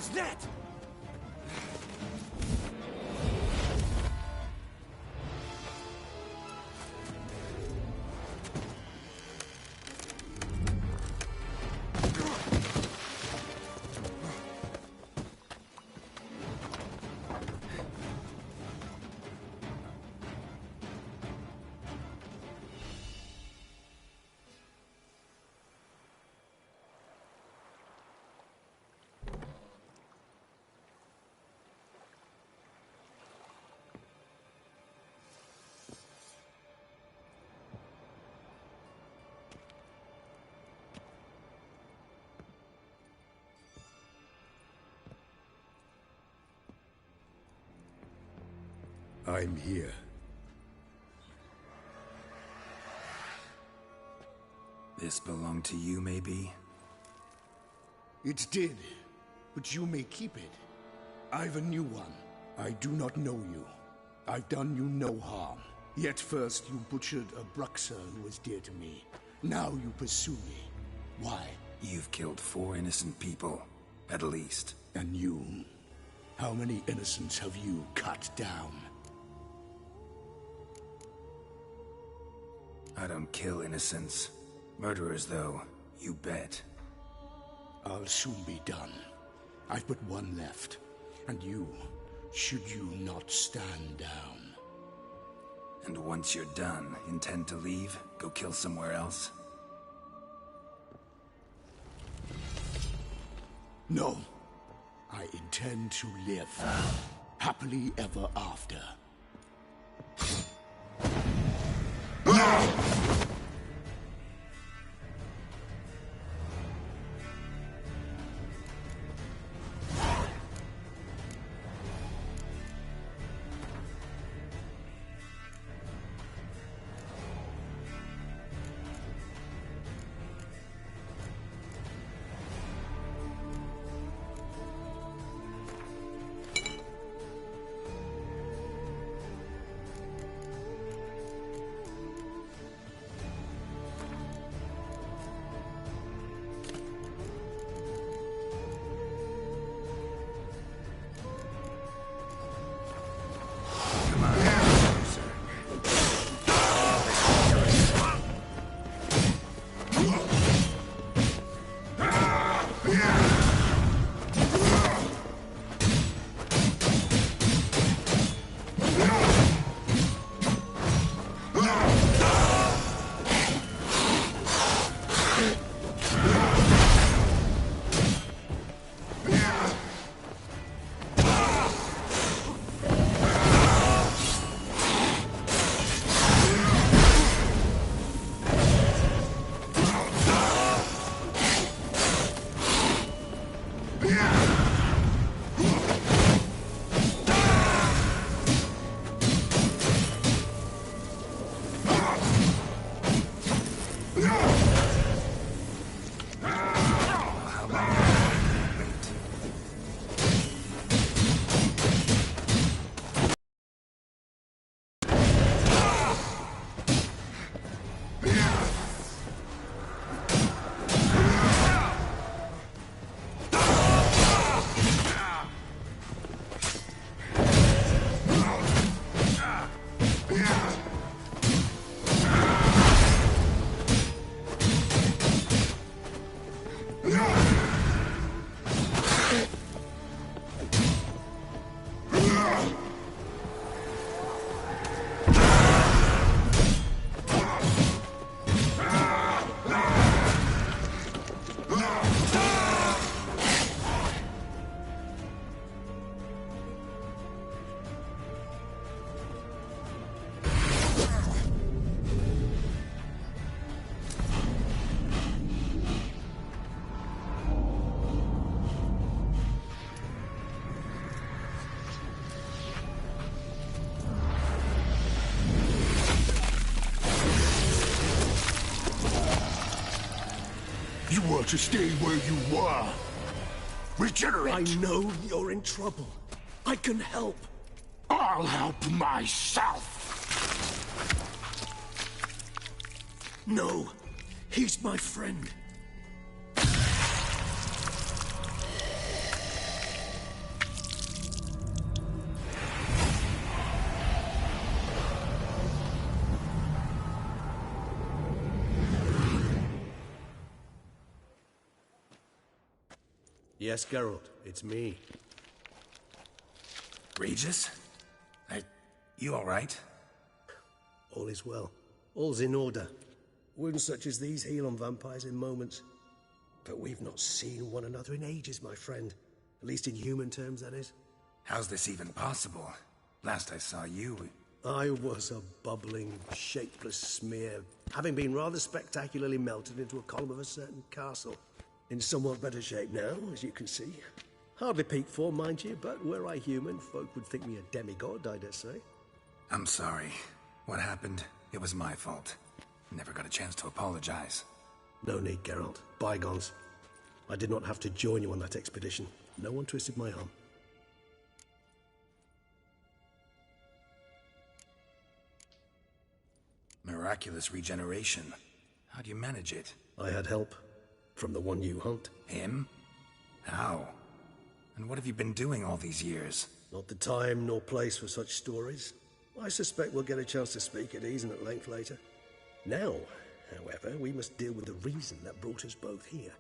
was that? I'm here. This belonged to you, maybe? It did, but you may keep it. I've a new one. I do not know you. I've done you no harm. Yet first you butchered a Bruxer who was dear to me. Now you pursue me. Why? You've killed 4 innocent people, at least. And you? How many innocents have you cut down? I don't kill innocents. Murderers, though, you bet. I'll soon be done. I've but one left. And you, should you not stand down. And once you're done, intend to leave? Go kill somewhere else? No. I intend to live. Happily ever after. You were to stay where you were. Regenerate! I know you're in trouble. I can help. I'll help myself! No, he's my friend. Yes, Geralt, it's me. Regis? You alright? All is well. All's in order. Wounds such as these heal on vampires in moments. But we've not seen one another in ages, my friend. At least in human terms, that is. How's this even possible? Last I saw you... I was a bubbling, shapeless smear, having been rather spectacularly melted into a column of a certain castle. In somewhat better shape now, as you can see. Hardly peak form, mind you, but were I human, folk would think me a demigod, I dare say. I'm sorry. What happened? It was my fault. Never got a chance to apologize. No need, Geralt. Bygones. I did not have to join you on that expedition. No one twisted my arm. Miraculous regeneration. How do you manage it? I had help. From the one you hunt. Him? How? And what have you been doing all these years? Not the time nor place for such stories. I suspect we'll get a chance to speak at ease and at length later. Now, however, we must deal with the reason that brought us both here.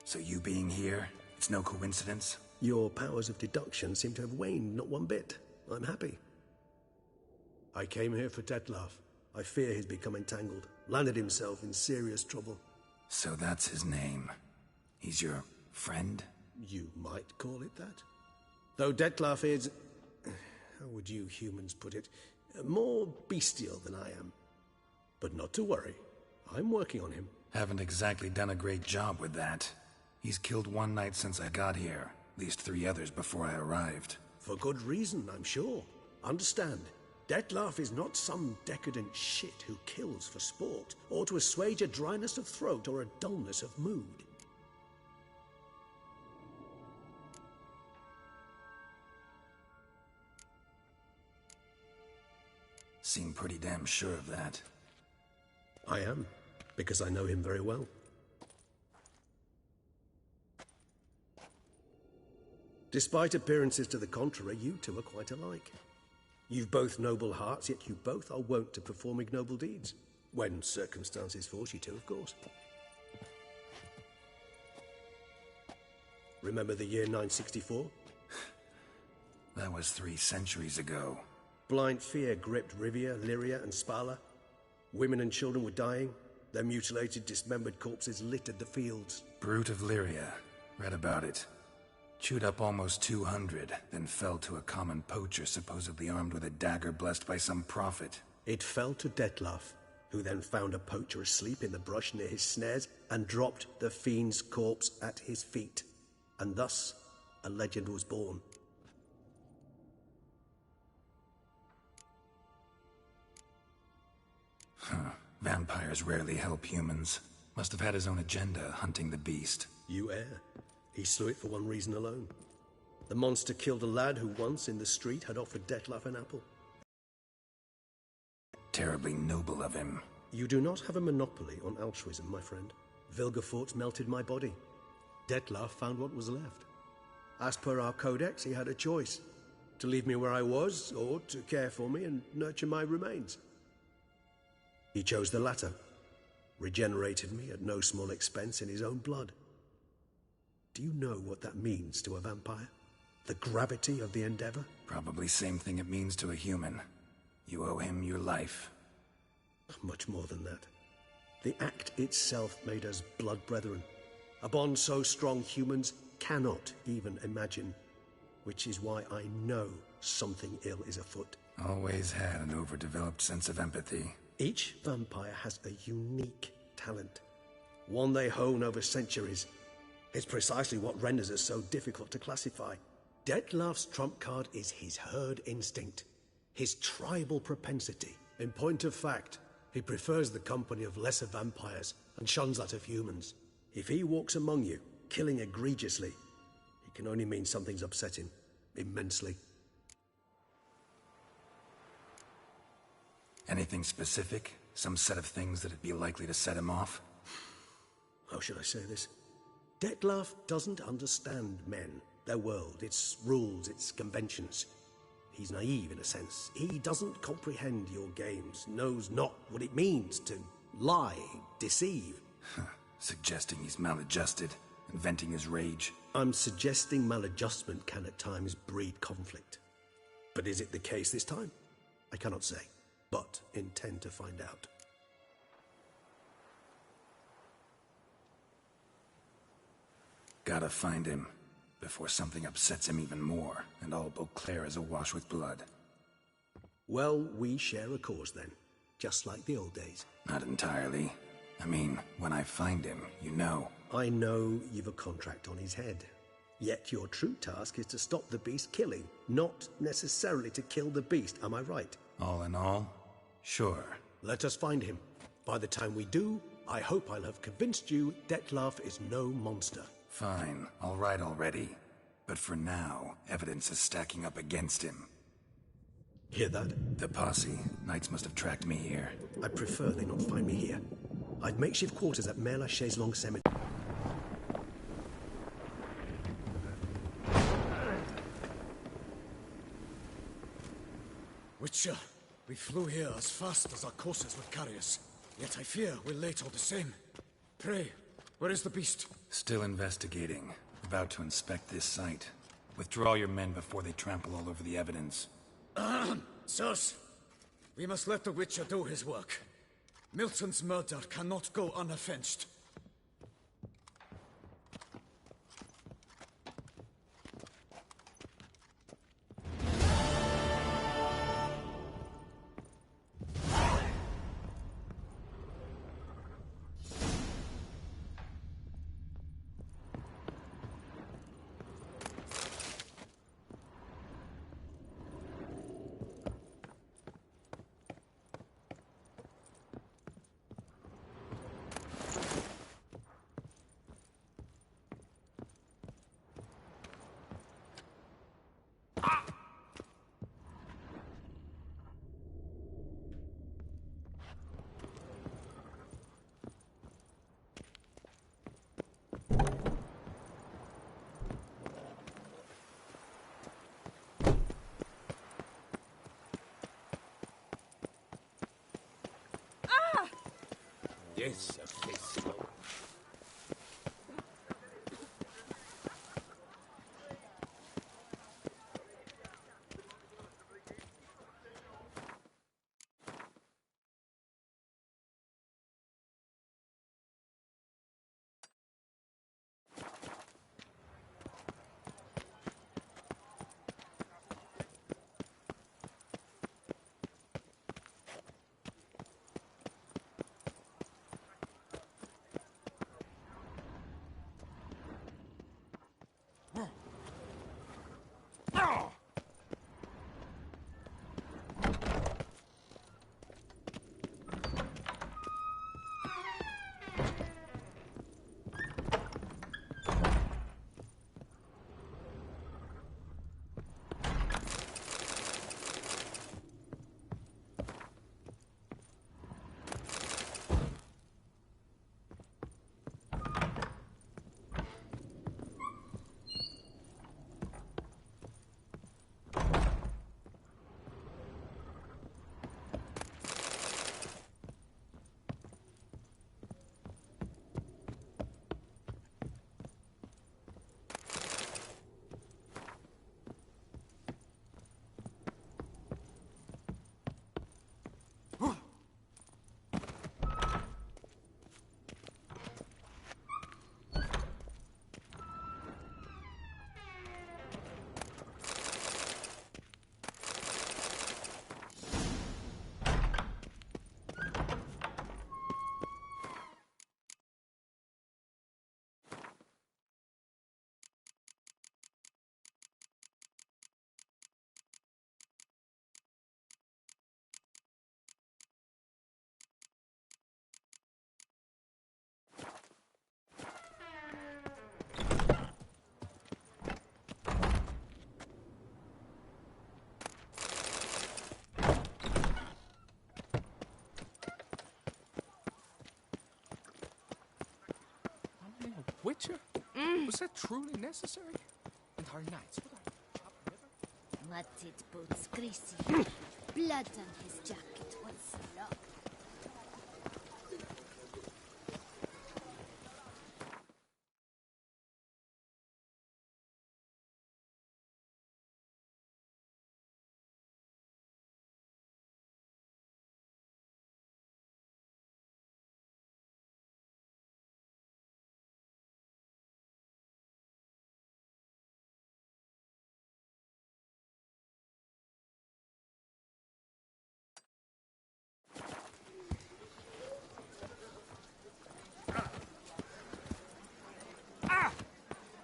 So you being here, it's no coincidence? Your powers of deduction seem to have waned not one bit. I'm happy. I came here for Dettlaff. I fear he's become entangled, landed himself in serious trouble. So that's his name. He's your friend? You might call it that. Though Dettlaff is... how would you humans put it? More bestial than I am. But not to worry. I'm working on him. Haven't exactly done a great job with that. He's killed one knight since I got here. At least 3 others before I arrived. For good reason, I'm sure. Understand, Dettlaff is not some decadent shit who kills for sport, or to assuage a dryness of throat or a dullness of mood. Seem pretty damn sure of that. I am, because I know him very well. Despite appearances to the contrary, you two are quite alike. You've both noble hearts, yet you both are wont to perform ignoble deeds. When circumstances force you to, of course. Remember the year 964? That was 3 centuries ago. Blind fear gripped Rivia, Lyria, and Spala. Women and children were dying. Their mutilated, dismembered corpses littered the fields. Brute of Lyria. Read about it. Chewed up almost 200, then fell to a common poacher supposedly armed with a dagger blessed by some prophet. It fell to Dettlaff, who then found a poacher asleep in the brush near his snares and dropped the fiend's corpse at his feet. And thus, a legend was born. Vampires rarely help humans. Must have had his own agenda, hunting the beast. You err. He slew it for one reason alone. The monster killed a lad who once, in the street, had offered Dettlaff an apple. Terribly noble of him. You do not have a monopoly on altruism, my friend. Vilgefortz melted my body. Dettlaff found what was left. As per our codex, he had a choice. To leave me where I was, or to care for me and nurture my remains. He chose the latter. Regenerated me at no small expense in his own blood. Do you know what that means to a vampire? The gravity of the endeavor? Probably same thing it means to a human. You owe him your life. Much more than that. The act itself made us blood brethren. A bond so strong humans cannot even imagine. Which is why I know something ill is afoot. Always had an overdeveloped sense of empathy. Each vampire has a unique talent. One they hone over centuries. It's precisely what renders us so difficult to classify. Dettlaff's trump card is his herd instinct, his tribal propensity. In point of fact, he prefers the company of lesser vampires and shuns that of humans. If he walks among you, killing egregiously, it can only mean something's upset him, immensely. Anything specific? Some set of things that'd be likely to set him off? How should I say this? Dettlaff doesn't understand men, their world, its rules, its conventions. He's naive in a sense. He doesn't comprehend your games, knows not what it means to lie, deceive. Suggesting he's maladjusted and venting his rage. I'm suggesting maladjustment can at times breed conflict. But is it the case this time? I cannot say, but intend to find out. Gotta find him, before something upsets him even more, and all Beauclair is awash with blood. Well, we share a cause then, just like the old days. Not entirely. I mean, when I find him, you know. I know you've a contract on his head. Yet your true task is to stop the beast killing, not necessarily to kill the beast, am I right? All in all, sure. Let us find him. By the time we do, I hope I'll have convinced you Dettlaff is no monster. Fine, all right already. But for now, evidence is stacking up against him. Hear that? The posse. Knights must have tracked me here. I prefer they not find me here. I'd makeshift quarters at Mère Lachaise Long Cemetery. Witcher, we flew here as fast as our courses would carry us. Yet I fear we're late all the same. Pray, where is the beast? Still investigating. About to inspect this site. Withdraw your men before they trample all over the evidence. Sirs, we must let the Witcher do his work. Milton's murder cannot go unavenged. Yes, a face. Witcher? Was that truly necessary? And our knights, what are Muddied boots, greasy. Blood on his jacket was long.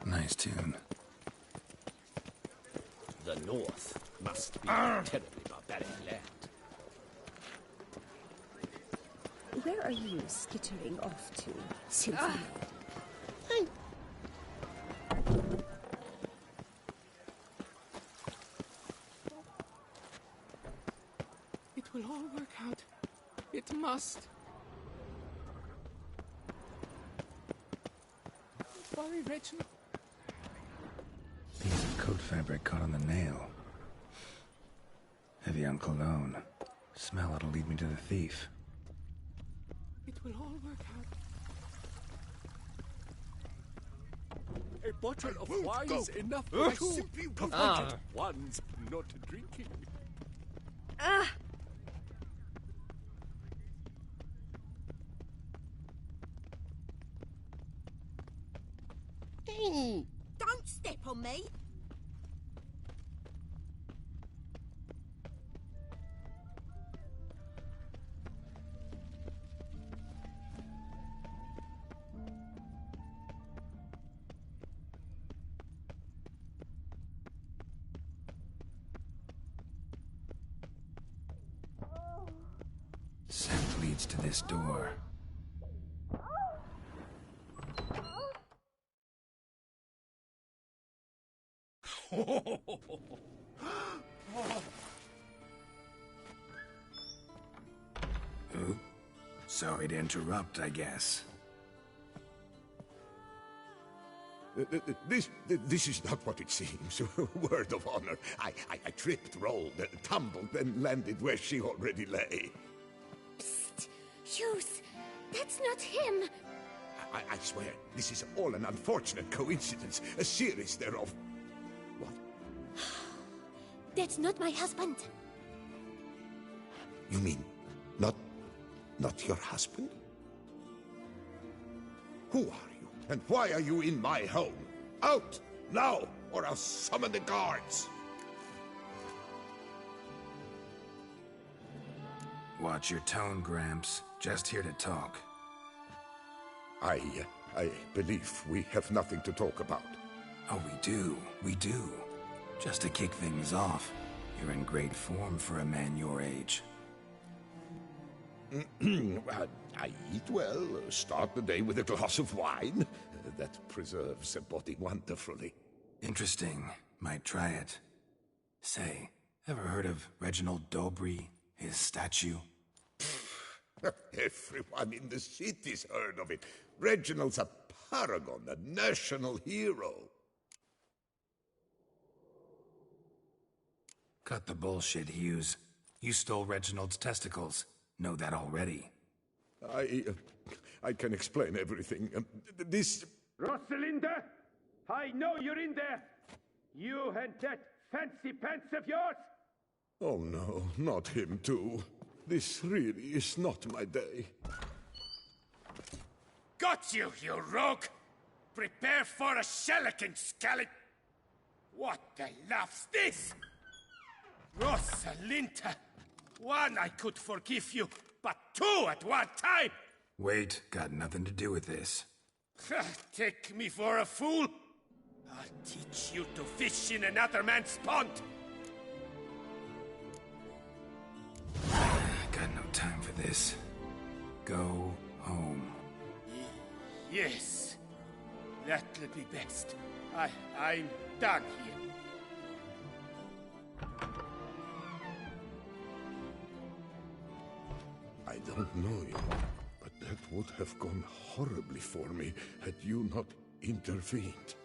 Nice tune. The North must be a terribly barbaric land. Where are you skittering off to, Sylvia? It will all work out. It must. Sorry, Reginald. Piece of coat fabric caught on the nail. Heavy on cologne. Smell it'll lead me to the thief. It will all work out. A bottle of wine's enough. I simply provided one's not drinking. Don't step on me! Scent leads to this door. Ooh. Sorry to interrupt, I guess. This is not what it seems. Word of honor. I tripped, rolled, tumbled, and landed where she already lay. Psst! Hughes! That's not him! I swear, this is all an unfortunate coincidence. A series thereof. What? That's not my husband. You mean, not your husband? Who are you, and why are you in my home? Out, now, or I'll summon the guards! Watch your tone, Gramps. Just here to talk. I believe we have nothing to talk about. Oh, we do. Just to kick things off, you're in great form for a man your age. I eat well, start the day with a glass of wine. That preserves a body wonderfully. Interesting. Might try it. Say, ever heard of Reginald Dobry, his statue? Everyone in the city's heard of it. Reginald's a paragon, a national hero. Cut the bullshit, Hughes. You stole Reginald's testicles. Know that already. I can explain everything. This... Rosalinda, I know you're in there. You and that fancy pants of yours. Oh no, not him too. This really is not my day. Got you, you rogue! Prepare for a shellacking, scallop! What the laugh's this? Rosalinda! One, I could forgive you, but two at one time! Wait, got nothing to do with this. Take me for a fool? I'll teach you to fish in another man's pond! Got no time for this. Go home. Yes, that'll be best. I'm done here. I don't know you, but that would have gone horribly for me had you not intervened.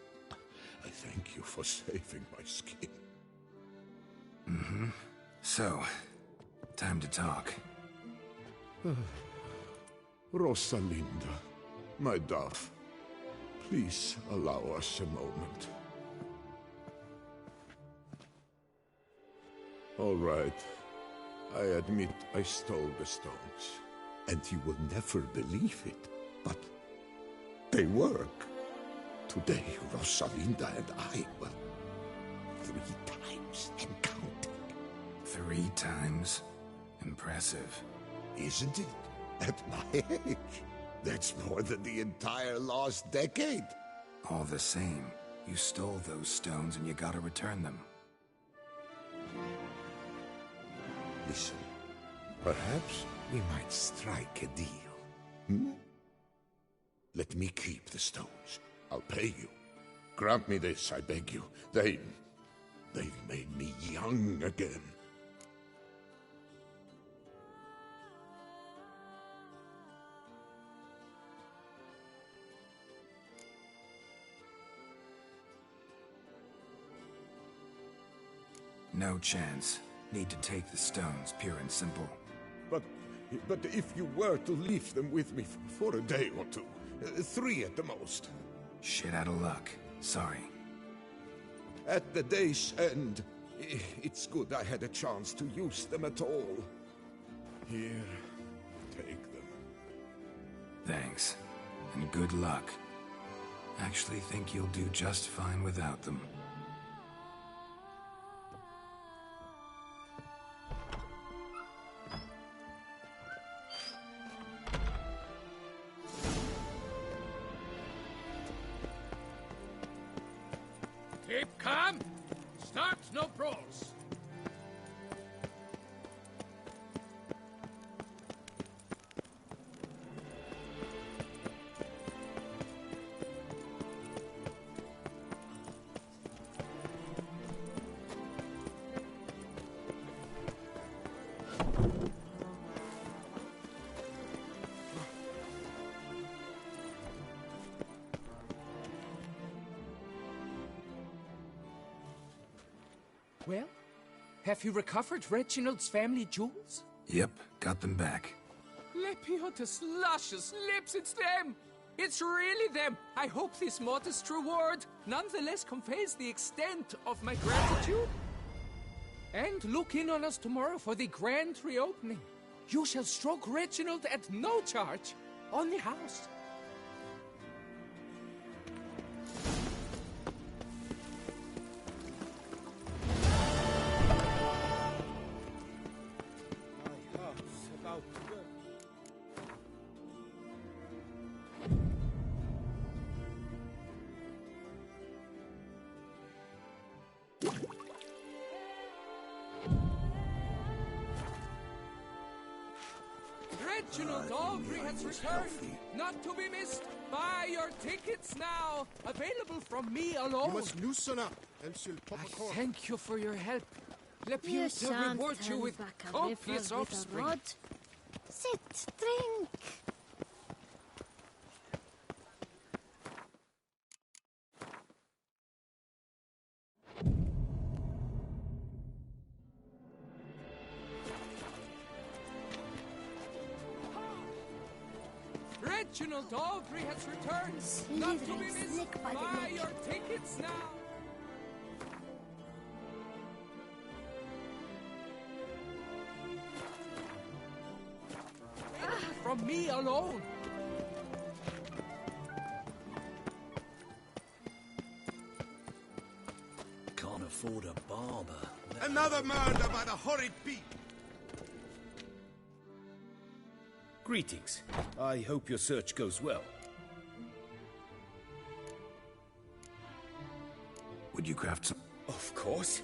I thank you for saving my skin. So, time to talk. Rosalinda, my dove, please allow us a moment. All right. I admit I stole the stones. And you will never believe it, but they work. Today, Rosalinda and I were 3 times and counting. 3 times? Impressive. Isn't it? At my age. That's more than the entire last decade. All the same, you stole those stones and you gotta return them. Listen, perhaps we might strike a deal. Hmm? Let me keep the stones. I'll pay you. Grant me this, I beg you. They've made me young again. No chance. Need to take the stones, pure and simple. But if you were to leave them with me for a day or two, 3 at the most. Shit out of luck. Sorry. At the day's end, it's good I had a chance to use them at all. Here, take them. Thanks. And good luck. Actually think you'll do just fine without them. Keep calm. Start no brawls. Well, have you recovered Reginald's family jewels? Yep, got them back. Lepiotus luscious lips, it's them! It's really them! I hope this modest reward nonetheless conveys the extent of my gratitude. And look in on us tomorrow for the grand reopening. You shall stroke Reginald at no charge on the house. Reginald Aubry has returned, not to be missed. Buy your tickets now. Available from me alone. You must loosen up, else you'll pop a cork. Thank you for your help. You Lepiotus will shan't reward you turn with back a copious river with a offspring. rod. Sit, drink. Reginald Aubry has returned, not to be Slithering missed. slick by the Buy neck. your tickets now. From me alone. Can't afford a barber. Another murder by the horrid beast! Greetings. I hope your search goes well. Would you craft some... Of course.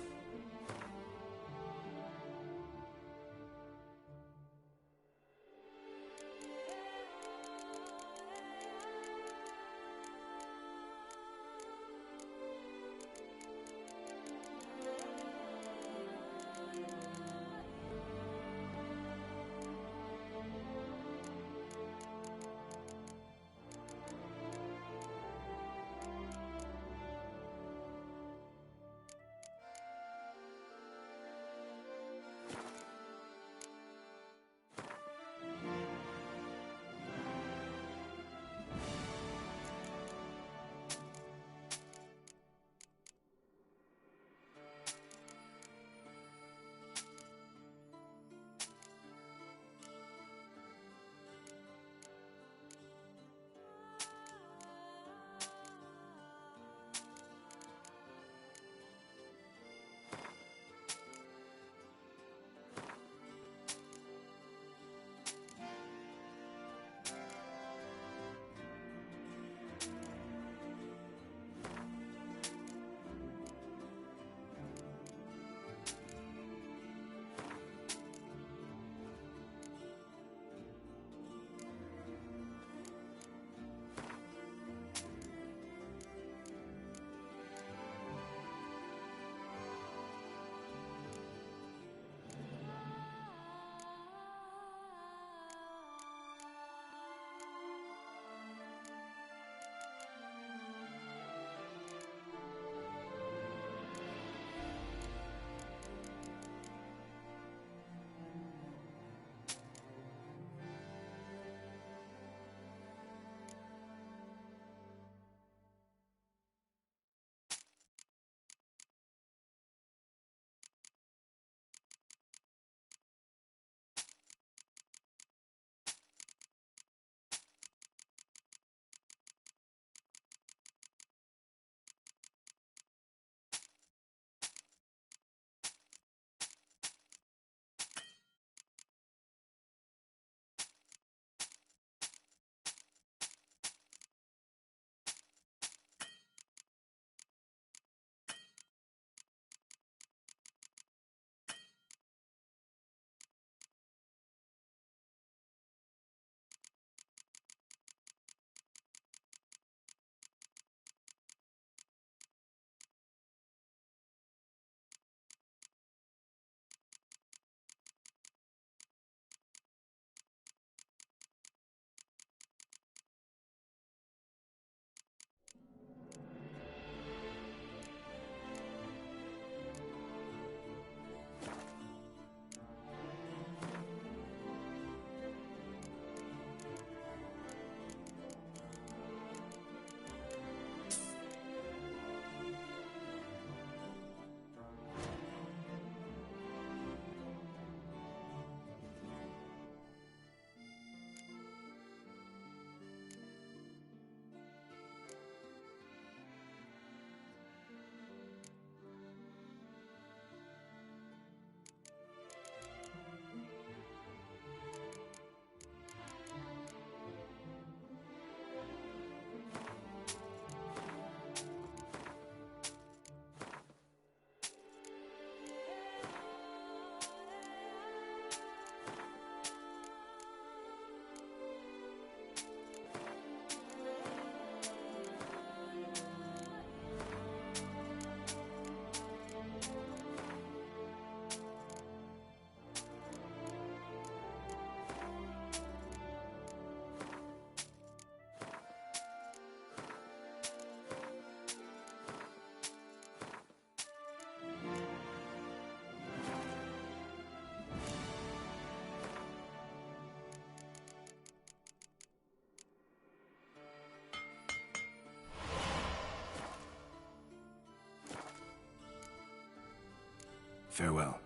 Farewell.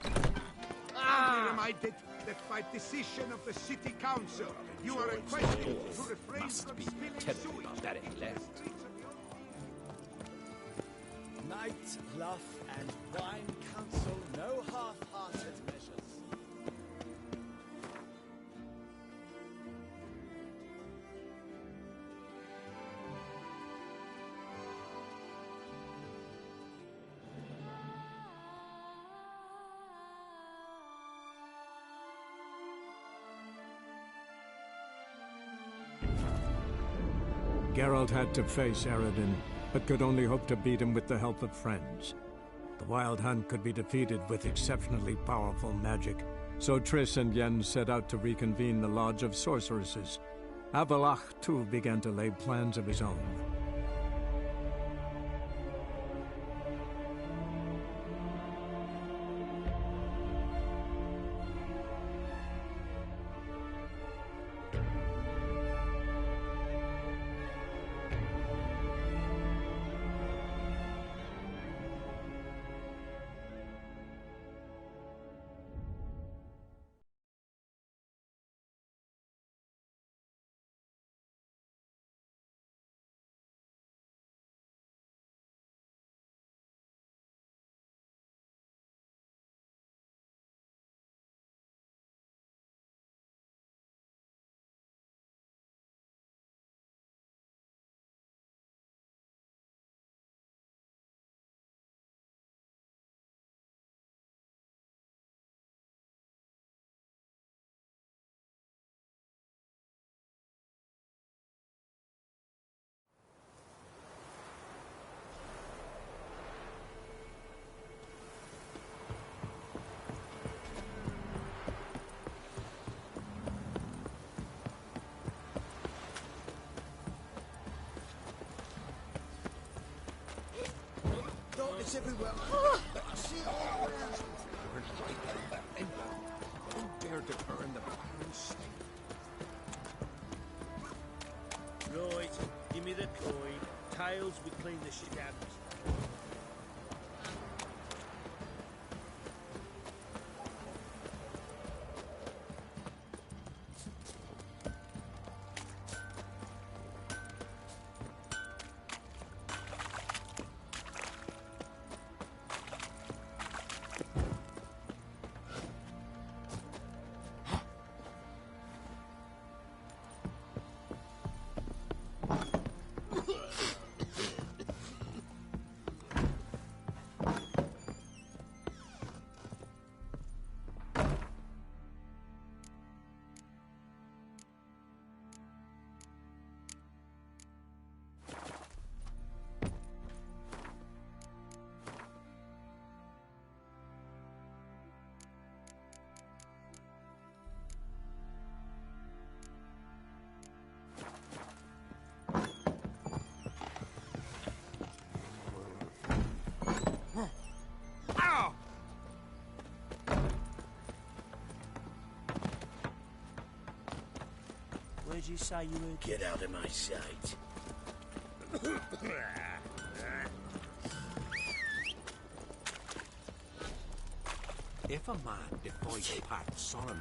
Be reminded that by decision of the City Council, you are requested to refrain from spilling sewage. Night, luff, and wine counsel no half-hearted measures. Geralt had to face Eredin, but could only hope to beat him with the help of friends. The Wild Hunt could be defeated with exceptionally powerful magic, so Triss and Yen set out to reconvene the Lodge of Sorceresses. Avallac'h, too, began to lay plans of his own. Darkness everywhere. I see it all around. Don't dare to burn the Baron's stable. Right, give me the coin. Tails, we clean the shit out of this. Where'd you say you were? Get out of my sight. If a man defies a pact solemnized,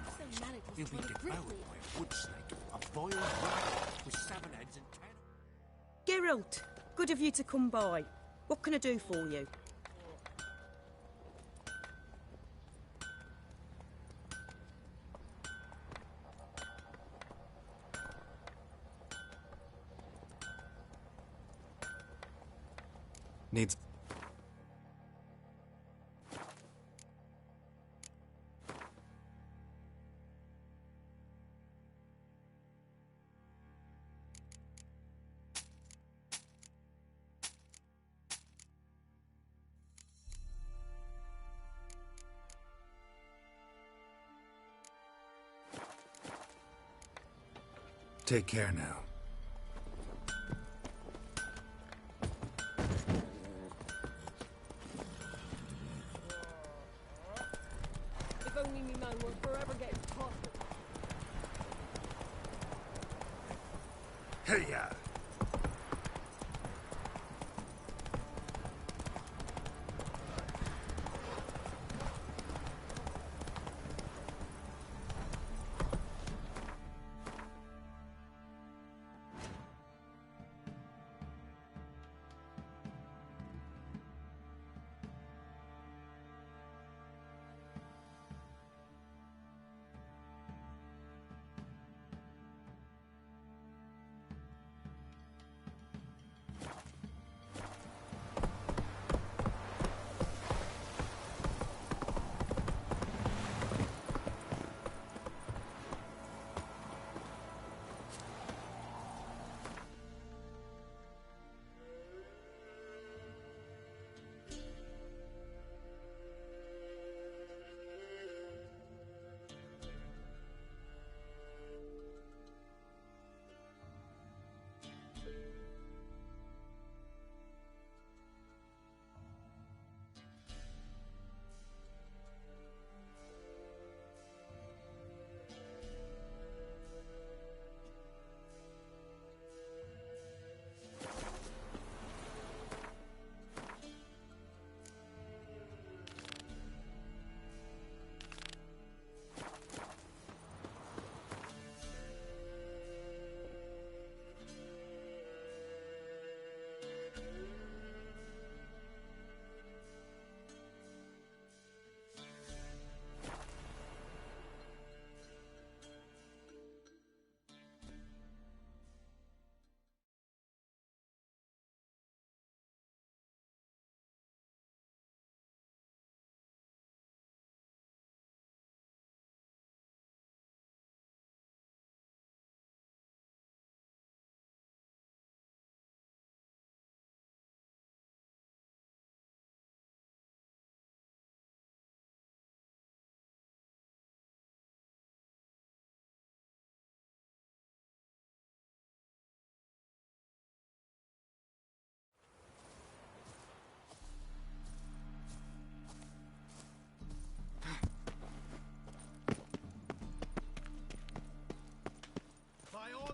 he'll be devoured by a wood snake, a boiled rat with 7 heads and 10... Geralt, good of you to come by. What can I do for you? Needs... Take care now. If only me man were forever Hey-ya!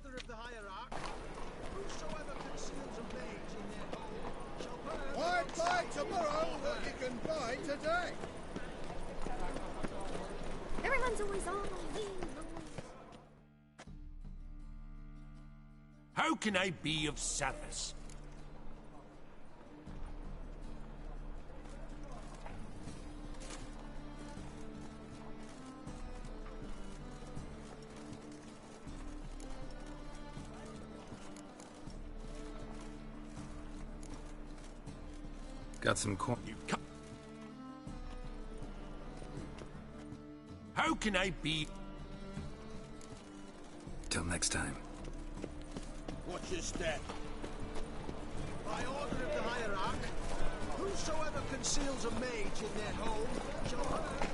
Of the hierarch, whosoever conceals a mage in their home shall burn. Why buy tomorrow what you can buy today? Everyone's always on me. How can I be of service? Got some corn. How can I be? Till next time. Watch your step. By order of the hierarch, whosoever conceals a mage in their home shall burn.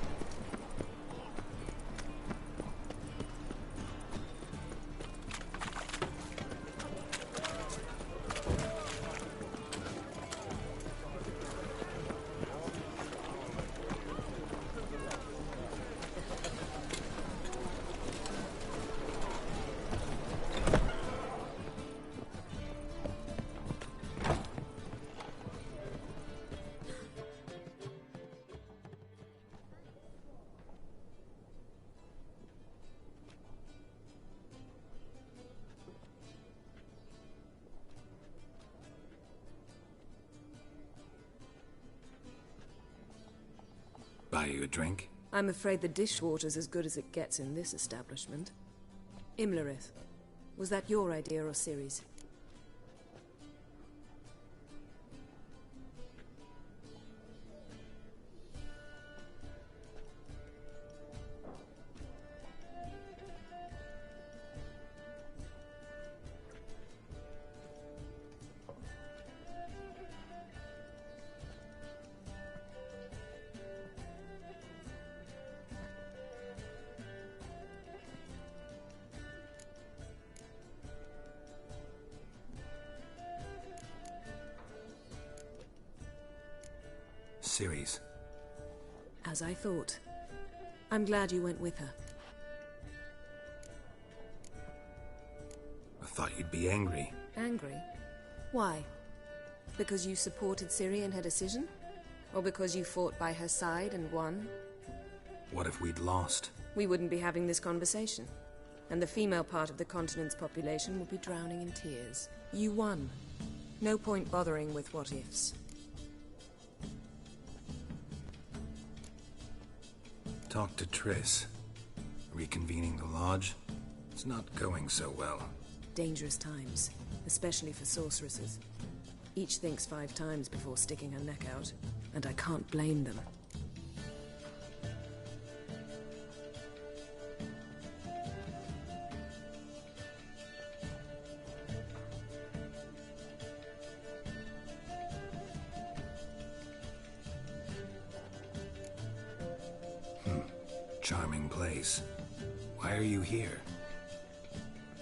Buy you a drink? I'm afraid the dishwater's as good as it gets in this establishment. Imlerith, was that your idea or Ciri's? Ciri's. As I thought. I'm glad you went with her. thought you'd be angry. Angry? Why? Because you supported Ciri in her decision? Or because you fought by her side and won? What if we'd lost? We wouldn't be having this conversation. And the female part of the continent's population would be drowning in tears. You won. No point bothering with what-ifs. Talk to Triss. Reconvening the Lodge? It's not going so well. Dangerous times, especially for sorceresses. Each thinks 5 times before sticking her neck out, and I can't blame them. Charming place. Why are you here?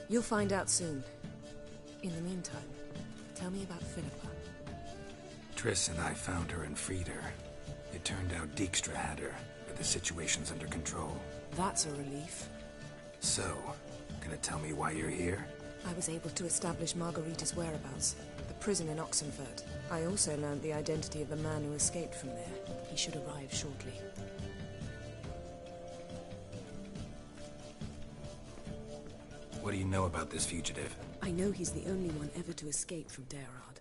You'll find out soon. In the meantime, tell me about Philippa. Triss and I found her and freed her. It turned out Dijkstra had her, but the situation's under control. That's a relief. So, gonna tell me why you're here? I was able to establish Margarita's whereabouts, the prison in Oxenfurt. I also learned the identity of the man who escaped from there. He should arrive shortly. What do you know about this fugitive? I know he's the only one ever to escape from Daerad.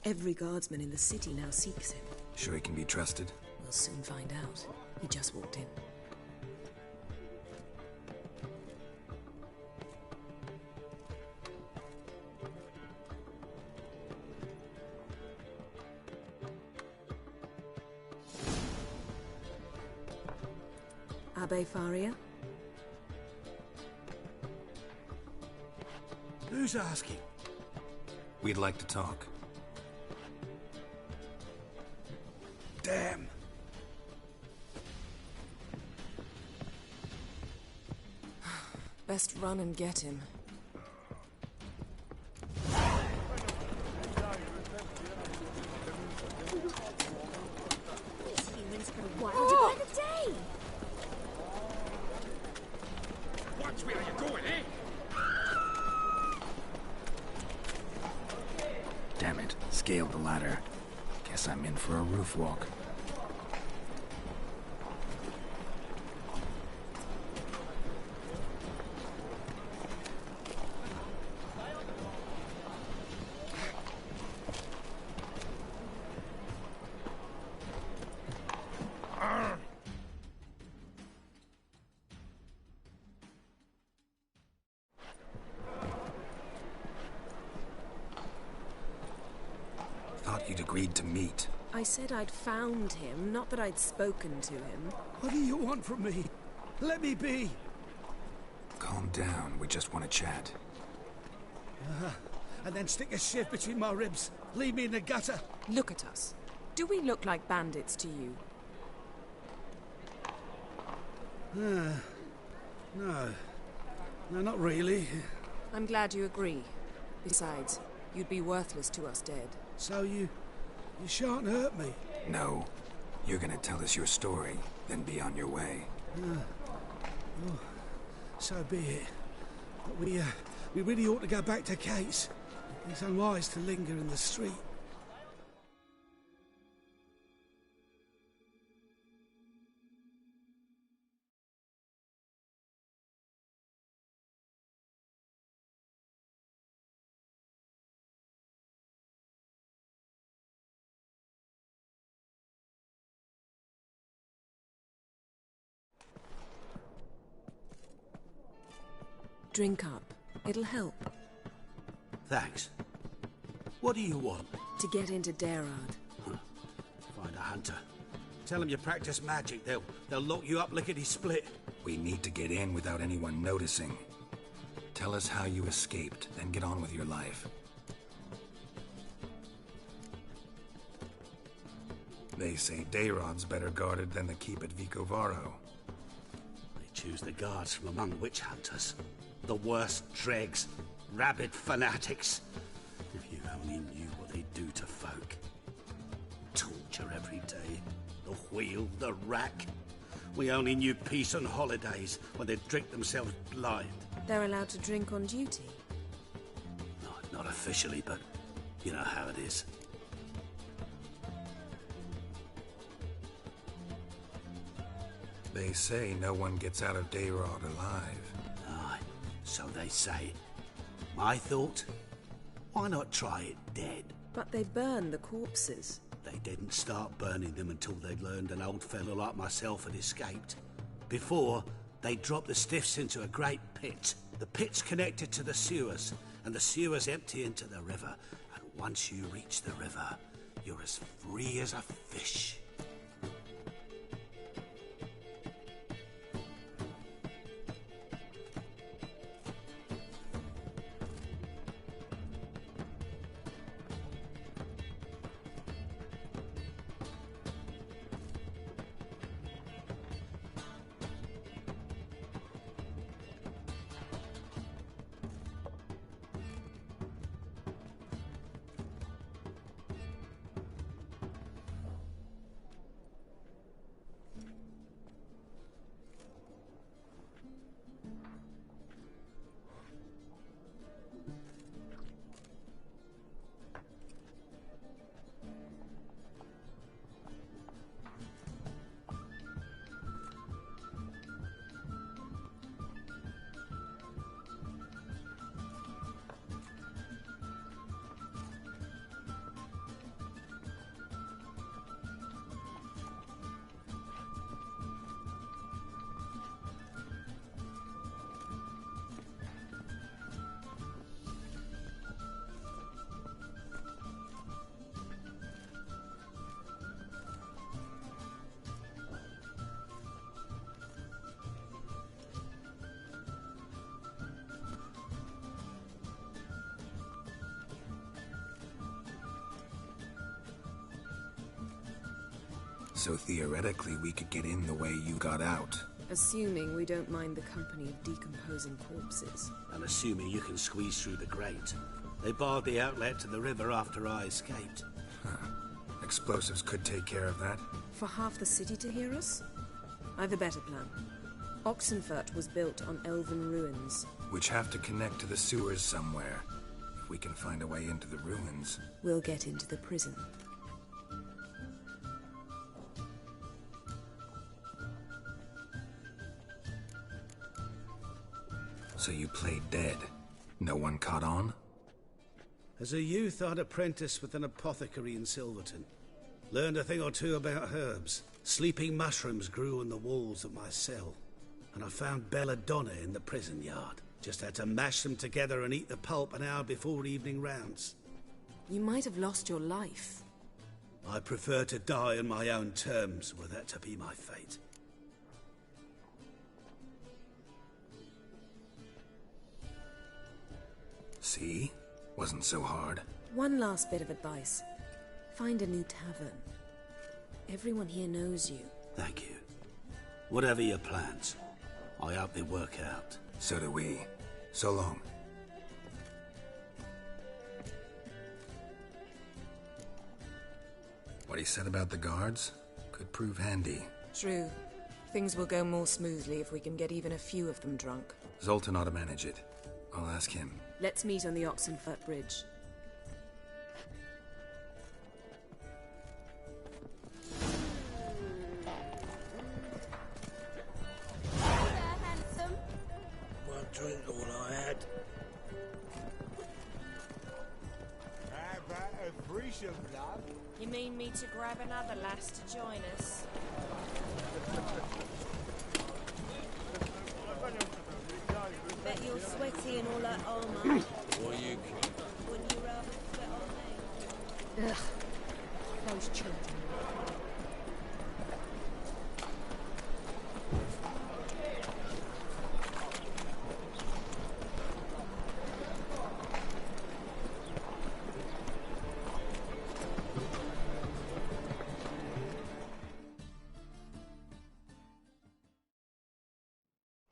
Every guardsman in the city now seeks him. Sure he can be trusted? We'll soon find out. He just walked in. Abbe Faria? Who's asking? We'd like to talk. Damn. Best run and get him. These humans go wilder by the day. Watch where you're going, eh? Damn it. Scaled the ladder. Guess I'm in for a roof walk. Thought you'd agreed to meet. I said I'd found him, not that I'd spoken to him. What do you want from me? Let me be. Calm down. We just want to chat. And then stick a shiv between my ribs. Leave me in the gutter. Look at us. Do we look like bandits to you? No. No, not really. I'm glad you agree. Besides, you'd be worthless to us dead. So you shan't hurt me? No. You're gonna tell us your story, then be on your way. Oh, so be it. But we really ought to go back to Kate's. It's unwise to linger in the street. Drink up. It'll help. Thanks. What do you want? To get into Daerad. Find a hunter. Tell them you practice magic. They'll lock you up lickety-split. We need to get in without anyone noticing. Tell us how you escaped, then get on with your life. They say Daerad's better guarded than the keep at Vicovaro. They choose the guards from among witch hunters. The worst dregs. Rabid fanatics. If you only knew what they do to folk. Torture every day. The wheel, the rack. We only knew peace and holidays when they'd drink themselves blind. They're allowed to drink on duty. Not officially, but you know how it is. They say no one gets out of Dayrod alive. Aye, so they say. My thought? Why not try it dead? But they burn the corpses. They didn't start burning them until they'd learned an old fellow like myself had escaped. Before, they dropped the stiffs into a great pit. The pit's connected to the sewers, and the sewers empty into the river. And once you reach the river, you're as free as a fish. So theoretically, we could get in the way you got out. Assuming we don't mind the company of decomposing corpses. And assuming you can squeeze through the grate. They barred the outlet to the river after I escaped. Huh. Explosives could take care of that. For half the city to hear us? I've a better plan. Oxenfurt was built on elven ruins. Which have to connect to the sewers somewhere. If we can find a way into the ruins. We'll get into the prison. So you played dead. No one caught on? As a youth, I'd apprenticed with an apothecary in Silverton. Learned a thing or two about herbs. Sleeping mushrooms grew on the walls of my cell. And I found belladonna in the prison yard. Just had to mash them together and eat the pulp an hour before evening rounds. You might have lost your life. I prefer to die on my own terms, were that to be my fate. See? Wasn't so hard. One last bit of advice. Find a new tavern. Everyone here knows you. Thank you. Whatever your plans, I hope they work out. So do we. So long. What he said about the guards could prove handy. True. Things will go more smoothly if we can get even a few of them drunk. Zoltan ought to manage it. I'll ask him. Let's meet on the Oxenfurt Bridge. One drink all I had. How about a threesome, love? You mean me to grab another lass to join us? Bet you're sweaty in all that armour. What you Wouldn't you rather sweat on me? Ugh. Those children.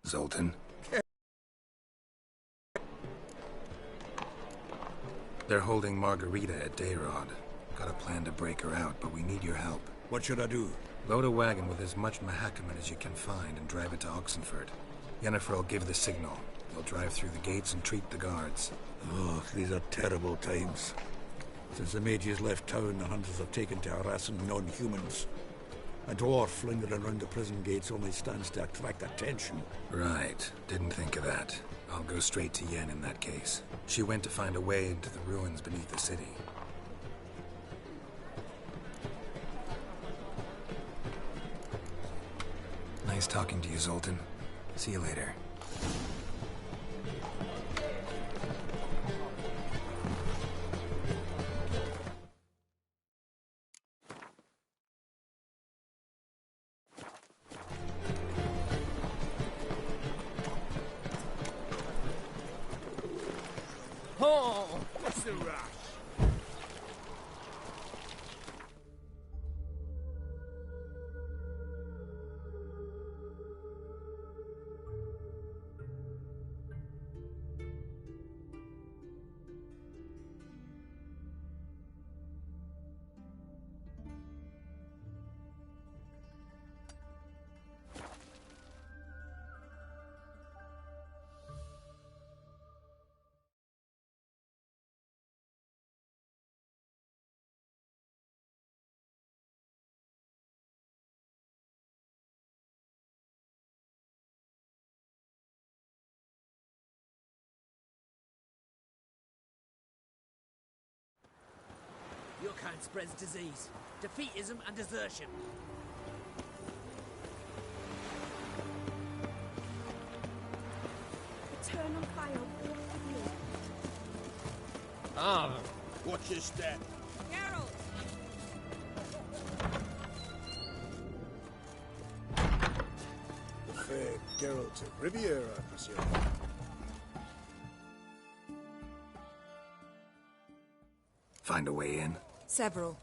Zoltan? They're holding Margarita at Dayrod. Got a plan to break her out, but we need your help. What should I do? Load a wagon with as much Mahakaman as you can find and drive it to Oxenfurt. Yennefer will give the signal. They'll drive through the gates and treat the guards. Oh, these are terrible times. Since the mages left town, the hunters have taken to harassing non-humans. A dwarf lingering around the prison gates only stands to attract attention. Right. Didn't think of that. I'll go straight to Yen in that case. She went to find a way into the ruins beneath the city. Nice talking to you, Zoltan. See you later. Oh, what's the rush? Your kind spreads disease, defeatism and desertion. Turn on fire. Ah, watch your step. Geralt! The fair Geralt of Riviera, monsieur. Find a way in? Several.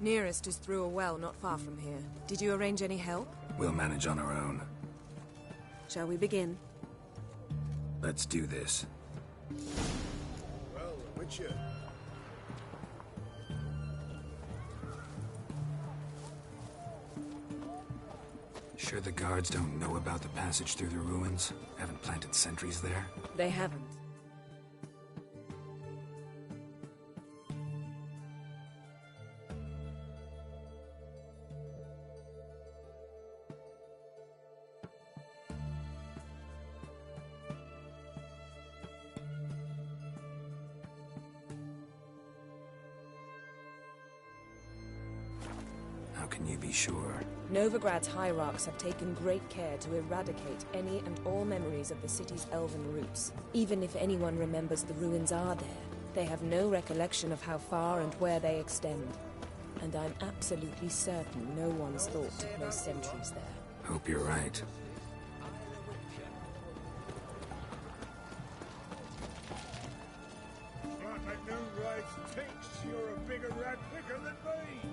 Nearest is through a well not far from here. Did you arrange any help? We'll manage on our own. Shall we begin? Let's do this. Well, Witcher. Sure the guards don't know about the passage through the ruins? Haven't planted sentries there? They haven't. How can you be sure? Novigrad's hierarchs have taken great care to eradicate any and all memories of the city's elven roots. Even if anyone remembers the ruins are there, they have no recollection of how far and where they extend. And I'm absolutely certain no one's thought to place sentries there. Hope you're right. Like a new rice takes, you're a bigger rat picker than me.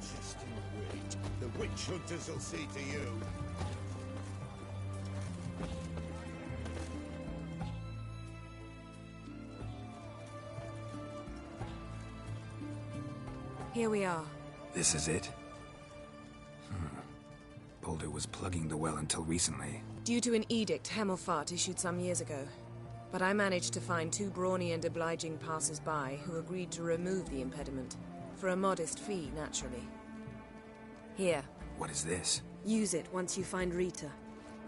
Just you wait. The witch hunters will see to you. Here we are. This is it? Boulder was plugging the well until recently. Due to an edict Hemelfart issued some years ago. But I managed to find two brawny and obliging passers-by who agreed to remove the impediment. For a modest fee, naturally. Here. What is this? Use it once you find Rita.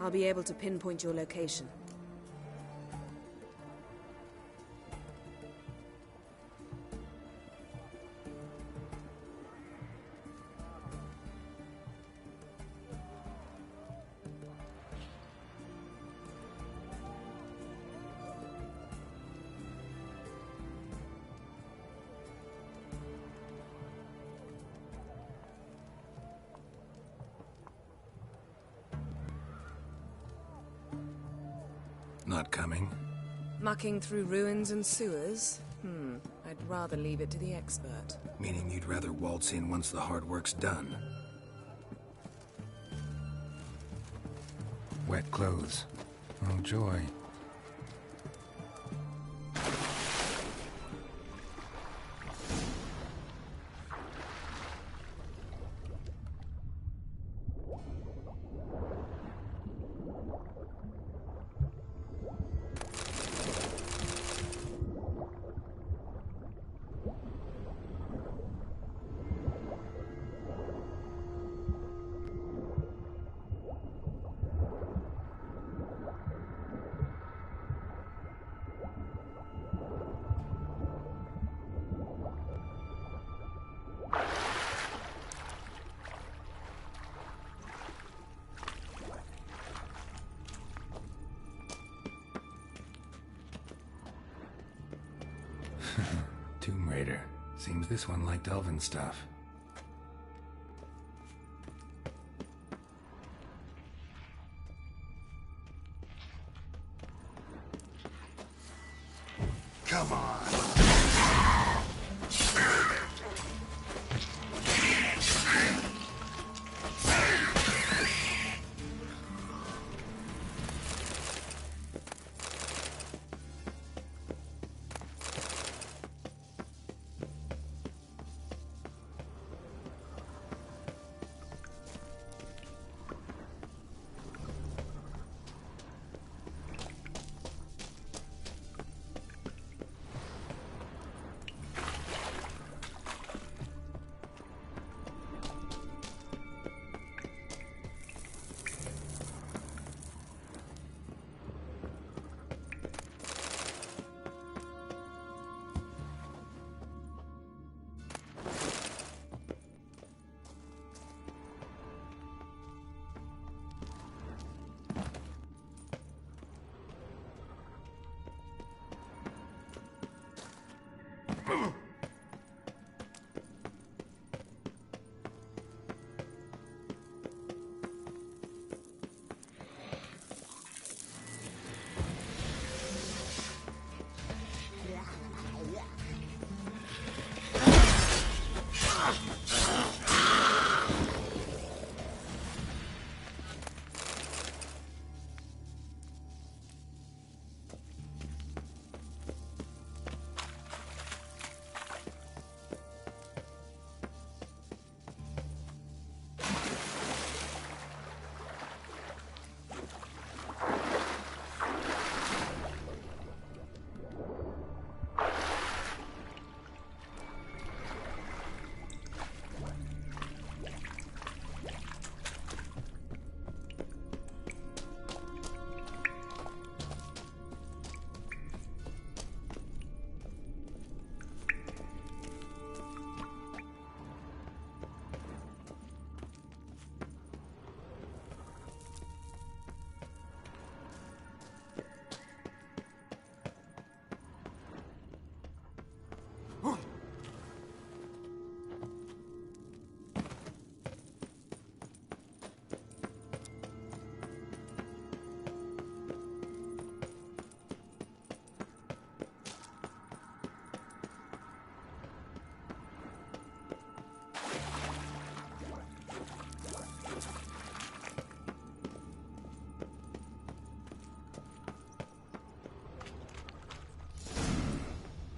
I'll be able to pinpoint your location. Not coming? Mucking through ruins and sewers? I'd rather leave it to the expert. Meaning you'd rather waltz in once the hard work's done. Wet clothes. Oh, joy. Seems this one liked elven stuff. Come on!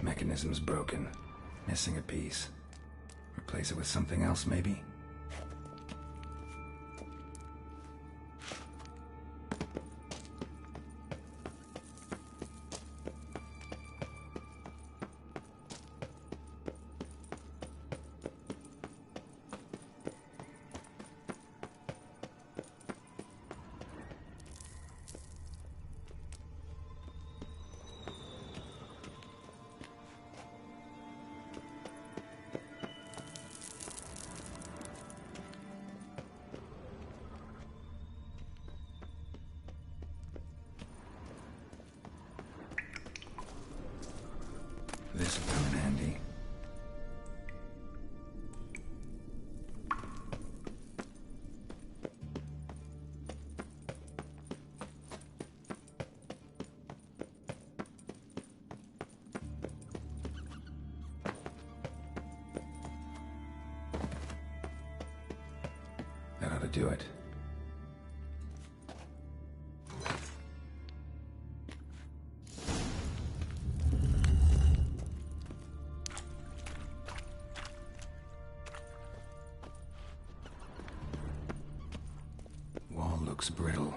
Mechanism's broken. Missing a piece. Replace it with something else, maybe? This'll come in handy. That ought to do it. Wall looks brittle.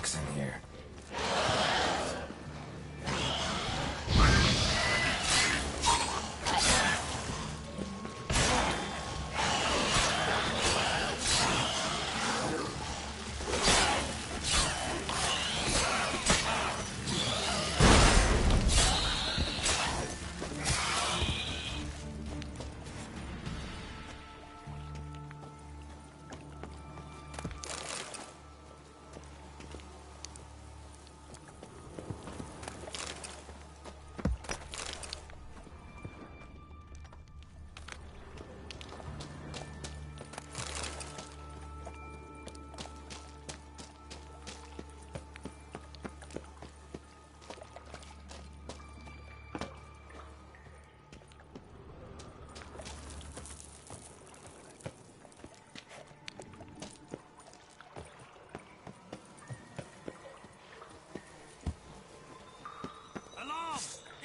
rocks in here.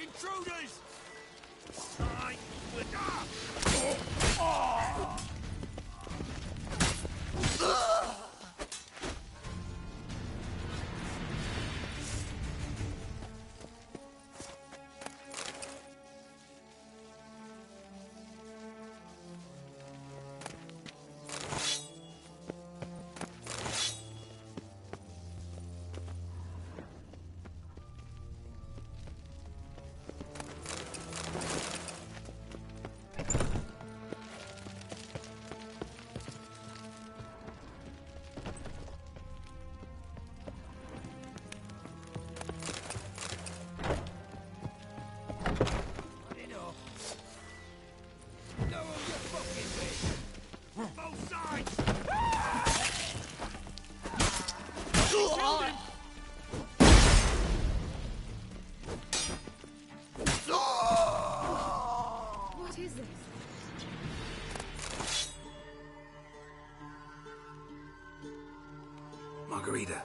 Intruders! I would... What is this? Margarita.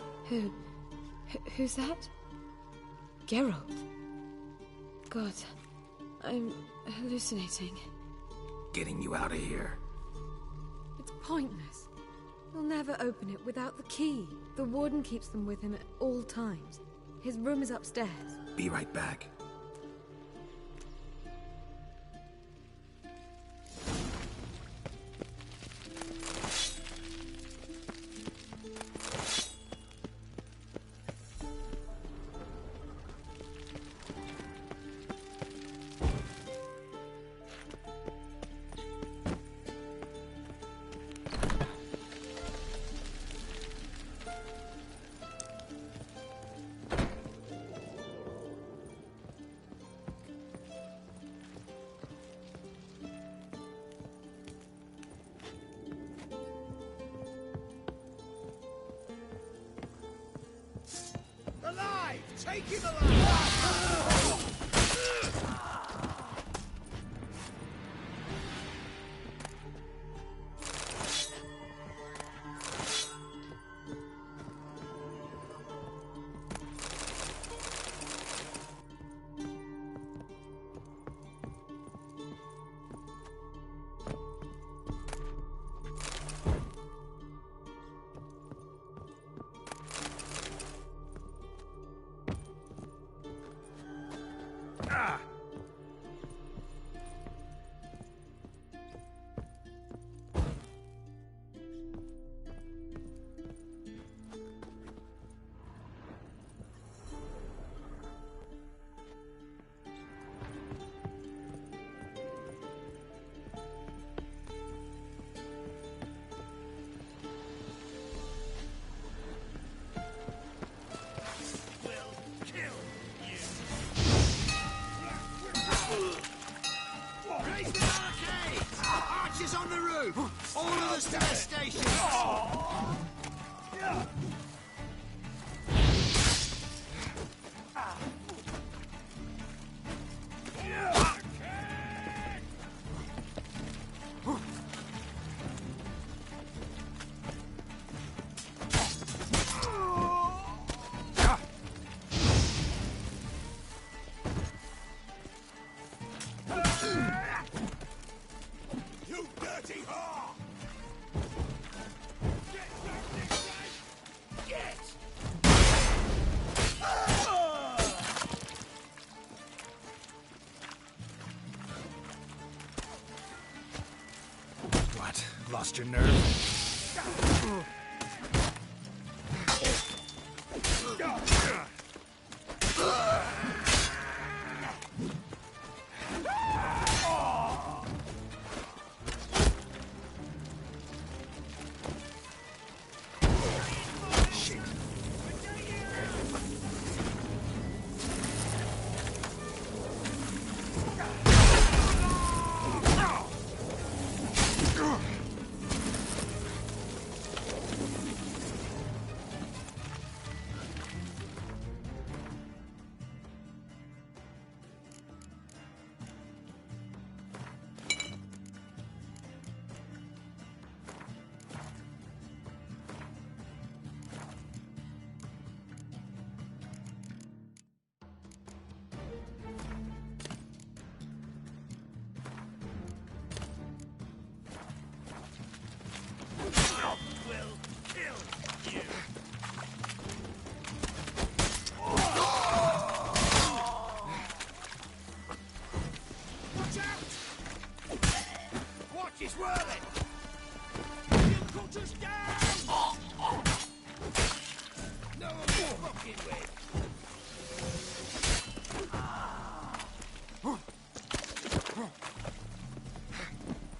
Who's that? Geralt. God, I'm hallucinating. Getting you out of here. It's pointless. He'll never open it without the key. The warden keeps them with him at all times. His room is upstairs. Be right back. Alive! Take him alive! On the roof! All of us to their stations! Lost your nerve?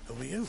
Who are you?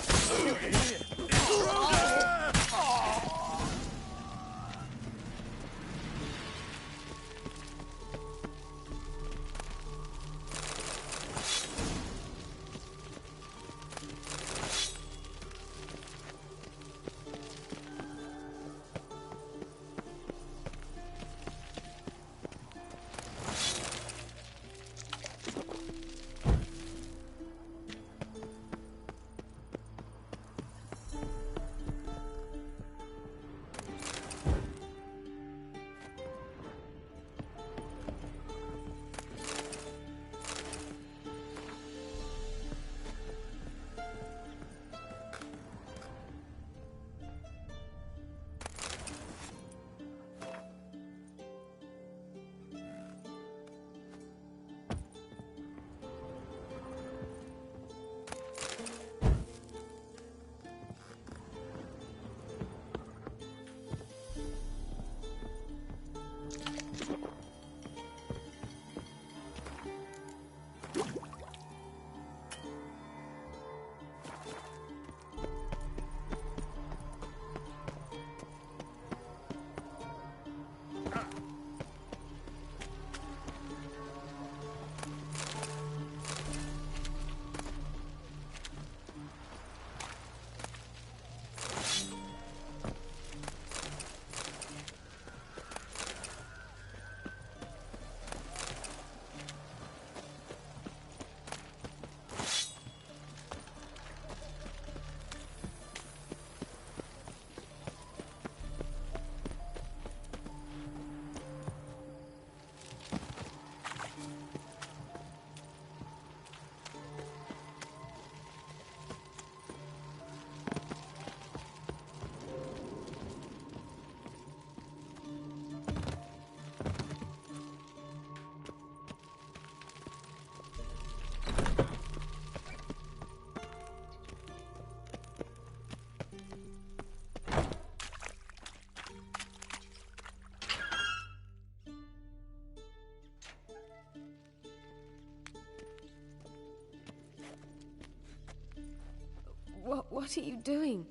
What are you doing?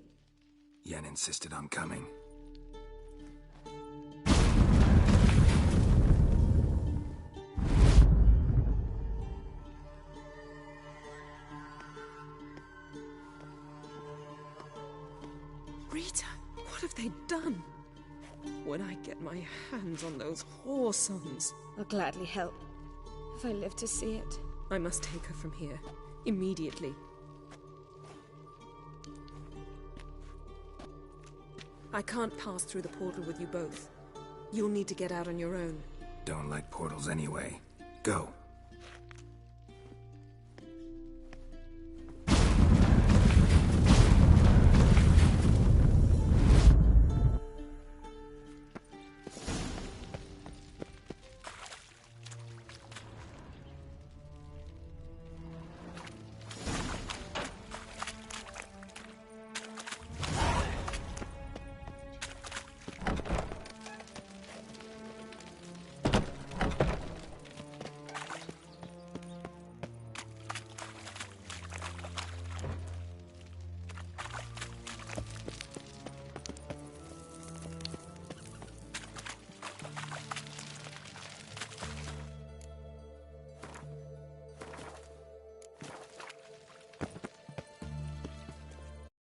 Yen insisted on coming. Rita, what have they done? When I get my hands on those whoresons... I'll gladly help, if I live to see it. I must take her from here, immediately. I can't pass through the portal with you both. You'll need to get out on your own. Don't like portals anyway. Go.